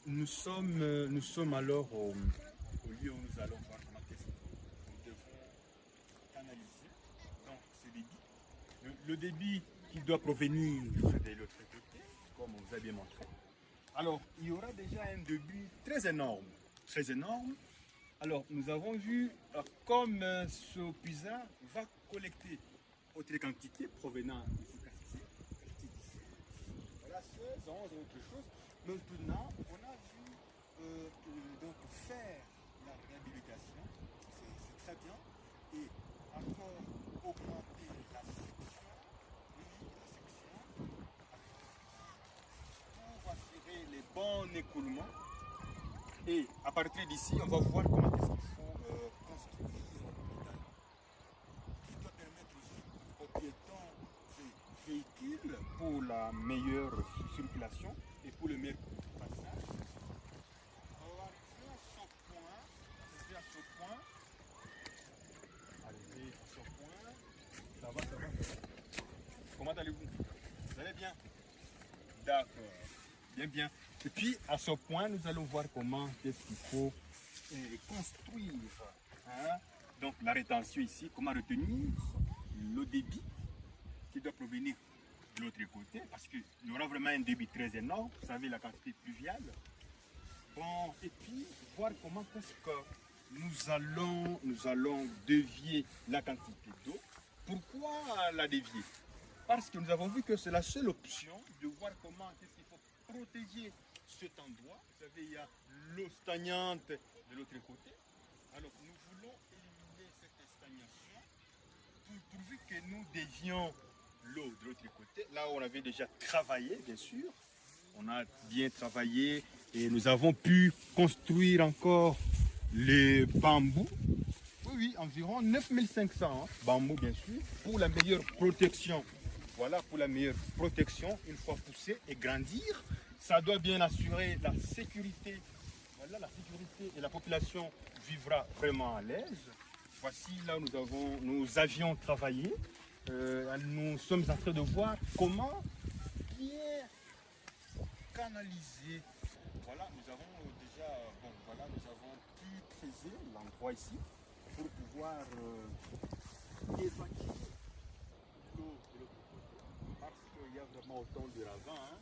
nous sommes alors au lieu où nous allons voir comment qu'est-ce que nous devons canaliser donc ce débit. Le débit qui doit provenir de l'autre côté, comme on vous a bien montré. Alors, il y aura déjà un débit très énorme, très énorme. Alors, nous avons vu comme ce puisard va collecter autre quantité provenant de ce quartier, voilà, 16, 11 et autre chose. Maintenant, on a vu donc faire la réhabilitation, c'est très bien, et encore augmenter la section, oui, la section, pour assurer les bons écoulements. Et à partir d'ici, on va voir comment est-ce qu'il faut construire l'étal, qui doit permettre aussi aux piétons et véhicules pour la meilleure circulation et pour le meilleur passage. On va arriver à ce point, arriver à ce point, ça va, ça va, ça va. Comment allez-vous? Vous allez bien? D'accord, bien, bien. Et puis à ce point, nous allons voir comment qu'est-ce qu'il faut construire. Hein? Donc la rétention ici, comment retenir le débit qui doit provenir de l'autre côté, parce qu'il y aura vraiment un débit très énorme, vous savez la quantité pluviale. Bon, et puis voir comment est-ce que nous allons dévier la quantité d'eau. Pourquoi la dévier? Parce que nous avons vu que c'est la seule option de voir comment est-ce qu'il faut protéger cet endroit. Vous savez, il y a l'eau stagnante de l'autre côté. Alors nous voulons éliminer cette stagnation pourvu que nous dévions l'eau de l'autre côté. Là où on avait déjà travaillé, bien sûr. On a bien travaillé et nous avons pu construire encore les bambous. Oui, oui, environ 9500 bambous, bien sûr, pour la meilleure protection. Voilà, pour la meilleure protection, une fois poussé et grandir. Ça doit bien assurer la sécurité. Voilà, la sécurité et la population vivra vraiment à l'aise. Voici là où nous avions travaillé. Nous sommes en train de voir comment bien canaliser. Voilà, nous avons déjà, bon, voilà, nous avons pu creuser l'endroit ici pour pouvoir évacuer l'eau de l'autre côté, parce qu'il y a vraiment autant de ravins, hein.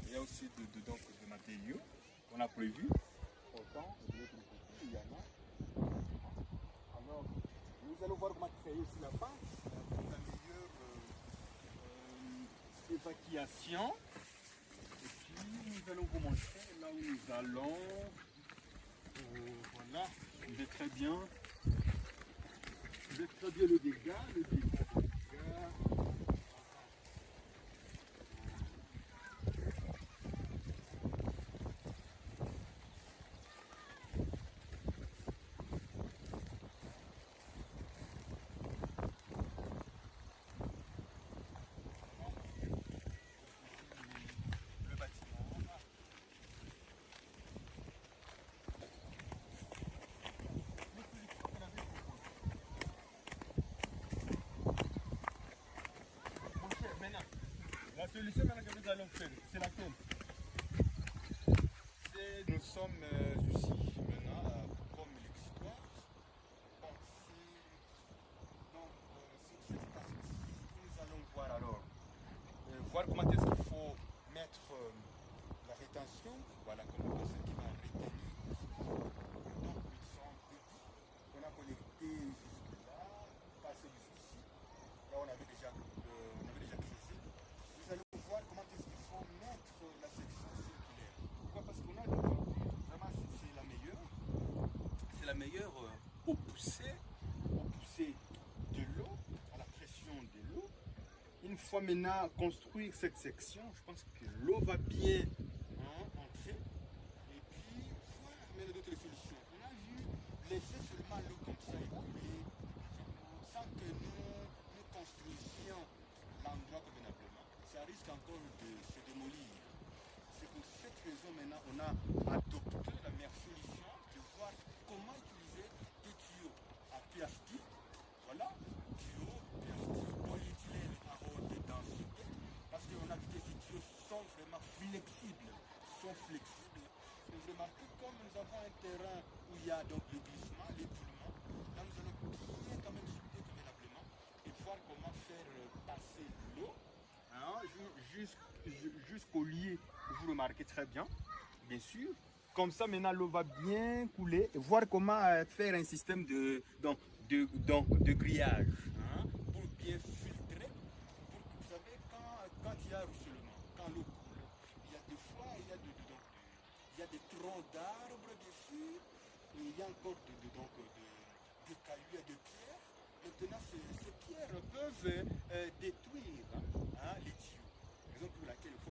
Il y a aussi de matériaux qu'on a prévu, autant de l'autre côté, il y en a. Alors, nous allons voir comment créer aussi la base pour la meilleure évacuation. Et puis, nous allons vous montrer là où nous allons. Voilà, suivez très bien. Suivez très bien le dégât, le dégât. La solution que nous allons faire, c'est laquelle? Nous sommes ici maintenant comme l'export. Donc, sur cette partie, nous allons voir alors, voir comment est-ce qu'il faut mettre la rétention. Voilà, comme la personne qui va retenir. Donc, ils sont petits. On a connecté jusque-là, passé jusqu'ici. Là, on avait déjà creusé. Vous allez voir comment est-ce qu'il faut mettre la section circulaire. Pourquoi? Parce qu'on a vraiment c'est la meilleure. C'est la meilleure au pousser de l'eau, à la pression de l'eau. Une fois maintenant construire cette section, je pense que l'eau va bien entrer. Et puis, voilà, mais d'autres solutions. On a vu laisser seulement l'eau comme ça écouler sans que nous construisions l'endroit convenablement. Ça risque encore de se démolir. C'est pour cette raison maintenant on a adopté la meilleure solution de voir comment utiliser des tuyaux à plastique. Voilà, tuyaux, plastique, polyéthylène à haute densité. Parce qu'on a vu que ces tuyaux sont vraiment flexibles. terrain où il y a donc le glissement, l'éboulement, là nous allons bien quand même souder convenablement et voir comment faire passer l'eau hein, jusqu'au lieu que vous remarquez très bien sûr. Comme ça, maintenant, l'eau va bien couler et voir comment faire un système de grillage hein, pour bien filtrer. Pour que, vous savez, quand il y a un ruissellement, quand l'eau coule, il y a des fois, il y a des troncs d'arbres, bien sûr, et il y a encore de cailloux et de pierres. Maintenant, ces pierres peuvent détruire hein, les tuyaux. Raison pour laquelle il